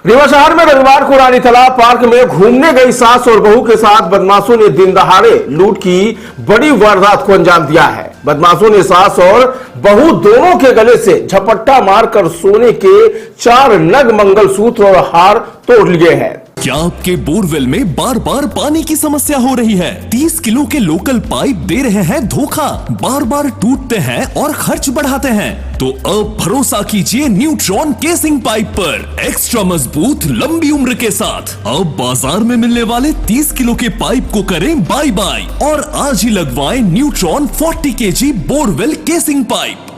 रीवा शहर में रविवार को रानी तालाब पार्क में घूमने गई सास और बहू के साथ बदमाशों ने दिन दहाड़े लूट की बड़ी वारदात को अंजाम दिया है। बदमाशों ने सास और बहू दोनों के गले से झपट्टा मारकर सोने के 4 नग मंगलसूत्र और हार तोड़ लिए हैं। क्या आपके बोरवेल में बार बार पानी की समस्या हो रही है? 30 किलो के लोकल पाइप दे रहे हैं धोखा, बार बार टूटते हैं और खर्च बढ़ाते हैं। तो अब भरोसा कीजिए न्यूट्रॉन केसिंग पाइप पर, एक्स्ट्रा मजबूत लंबी उम्र के साथ। अब बाजार में मिलने वाले 30 किलो के पाइप को करें बाय बाय और आज ही लगवाएं neutron 40 kg borewell casing pipe.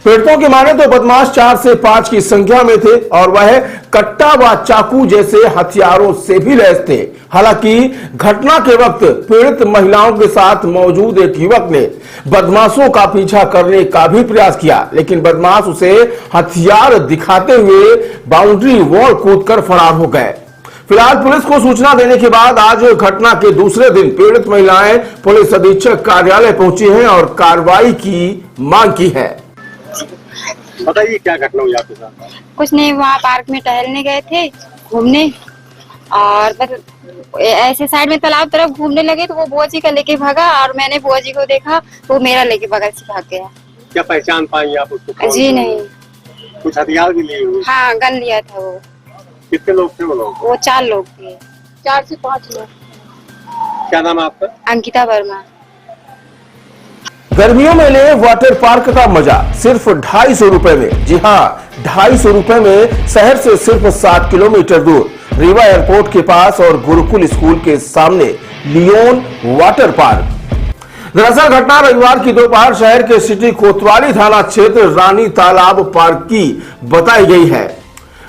पीड़ितों की माने तो बदमाश 4 से 5 की संख्या में थे और वह कट्टा व चाकू जैसे हथियारों से भी लैस थे। हालांकि घटना के वक्त पीड़ित महिलाओं के साथ मौजूद एक युवक ने बदमाशों का पीछा करने का भी प्रयास किया, लेकिन बदमाश उसे हथियार दिखाते हुए बाउंड्री वॉल कूदकर फरार हो गए। फिलहाल पुलिस को सूचना देने के बाद आज घटना के दूसरे दिन पीड़ित महिलाएं पुलिस अधीक्षक कार्यालय पहुंची हैं और कार्रवाई की मांग की है। बताइए क्या घटना हुई आपके साथ? कुछ नहीं, वहाँ पार्क में टहलने गए थे घूमने और बस ऐसे साइड में तालाब तरफ घूमने लगे तो वो बुआ जी का लेके भागा और मैंने बुआ जी को देखा तो वो मेरा लेके बगल से भाग गया। क्या पहचान पाई आप उसको? जी नहीं। कुछ हथियार भी लिए हुए? हाँ, गन लिया था वो। कितने लोग थे वो लोग? वो 4 लोग थे, 4 से 5 लोग। क्या नाम है आपका? अंकिता वर्मा। गर्मियों में ले वाटर पार्क का मजा सिर्फ 250 रुपए में। जी हाँ, 250 रुपए में शहर से सिर्फ 7 किलोमीटर दूर रीवा एयरपोर्ट के पास और गुरुकुल स्कूल के सामने लियोन वाटर पार्क। दरअसल घटना रविवार की दोपहर शहर के सिटी कोतवाली थाना क्षेत्र रानी तालाब पार्क की बताई गई है।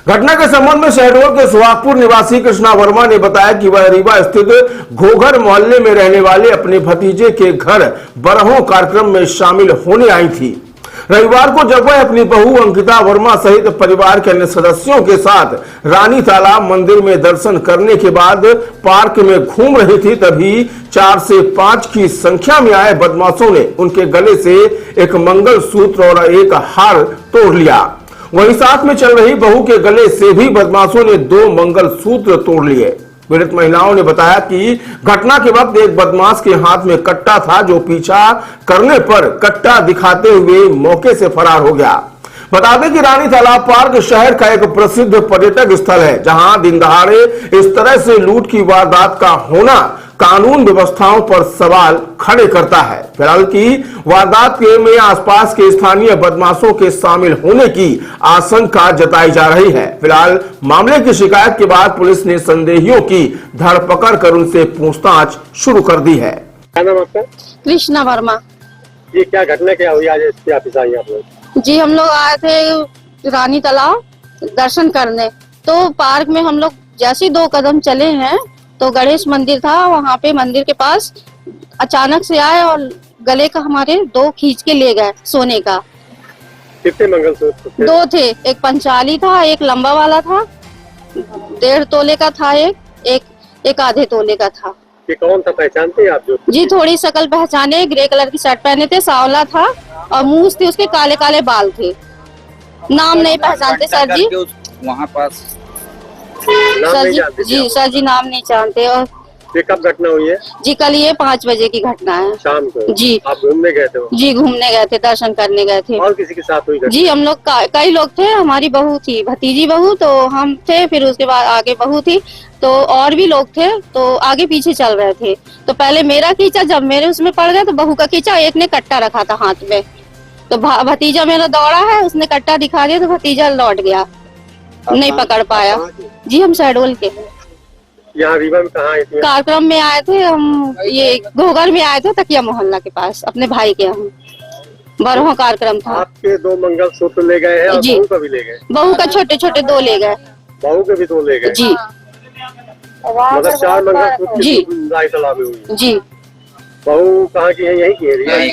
घटना के संबंध में शहडोल के सुहागपुर निवासी कृष्णा वर्मा ने बताया कि वह रीवा स्थित घोघर मोहल्ले में रहने वाले अपने भतीजे के घर बरहों कार्यक्रम में शामिल होने आई थी। रविवार को जब वह अपनी बहू अंकिता वर्मा सहित परिवार के अन्य सदस्यों के साथ रानी तालाब मंदिर में दर्शन करने के बाद पार्क में घूम रही थी, तभी 4 से 5 की संख्या में आए बदमाशों ने उनके गले से एक मंगलसूत्र और एक हार तोड़ लिया। वहीं साथ में चल रही बहू के गले से भी बदमाशों ने 2 मंगलसूत्र तोड़ लिए। पीड़ित महिलाओं ने बताया कि घटना के वक्त एक बदमाश के हाथ में कट्टा था, जो पीछा करने पर कट्टा दिखाते हुए मौके से फरार हो गया। बता दें कि रानी तालाब पार्क शहर का एक प्रसिद्ध पर्यटक स्थल है, जहां दिन दहाड़े इस तरह से लूट की वारदात का होना कानून व्यवस्थाओं पर सवाल खड़े करता है। फिलहाल की वारदात के में आसपास के स्थानीय बदमाशों के शामिल होने की आशंका जताई जा रही है। फिलहाल मामले की शिकायत के बाद पुलिस ने संदेहियों की धरपकड़ कर उनसे पूछताछ शुरू कर दी है। क्या नाम आपका? कृष्णा वर्मा। ये क्या घटना क्या हुई आज इसके ऑफिस आई आप लोग? जी, हम लोग आए थे रानी तालाब दर्शन करने, तो पार्क में हम लोग जैसे 2 कदम चले हैं तो गणेश मंदिर था, वहाँ पे मंदिर के पास अचानक से आए और गले का हमारे 2 खींच के ले गए सोने का। कितने मंगलसूत्र थे? 2 थे, एक पंचाली था, एक लंबा वाला था, 1.5 तोले का था, एक आधे तोले का था। ये कौन था, पहचानते हैं आप? जो जी थोड़ी शकल पहचाने, ग्रे कलर की शर्ट पहने थे, सांवला था और मूंछ थी उसके, काले काले बाल थे। नाम नहीं पहचानते सर जी, वहाँ पास सर जी नाम नहीं जानते। और ये कब घटना हुई है? जी कल ये 5 बजे की घटना है शाम को। जी आप घूमने गए थे? जी घूमने गए थे, दर्शन करने गए थे। और किसी के साथ हुई घटना? जी हम लोग कई लोग थे, हमारी बहू थी, भतीजी बहू, तो हम थे, फिर उसके बाद आगे बहू थी, तो और भी लोग थे, तो आगे पीछे चल रहे थे। तो पहले मेरा खींचा, जब मेरे उसमें पड़ गया तो बहू का खींचा, एक ने कट्टा रखा था हाथ में, तो भतीजा मेरा दौड़ा है, उसने कट्टा दिखा दिया तो भतीजा लौट गया, नहीं पकड़ पाया। जी हम शहडोल के यहाँ रीवा में कहाँ आए थे? कार्यक्रम में आए थे हम, ये घोघर में आए थे, तकिया मोहल्ला के पास, अपने भाई के यहाँ बरहों कार्यक्रम था। आपके 2 मंगलसूत्र ले गए हैं और जी। बहू का भी ले गए? बहू का छोटे छोटे 2 ले गए। बहू के भी 2 ले गए? जी मतलब 4 मंगलसूत्र जी रानी तालाब में हुई? जी। बहू कहाँ की है? यहीं की है?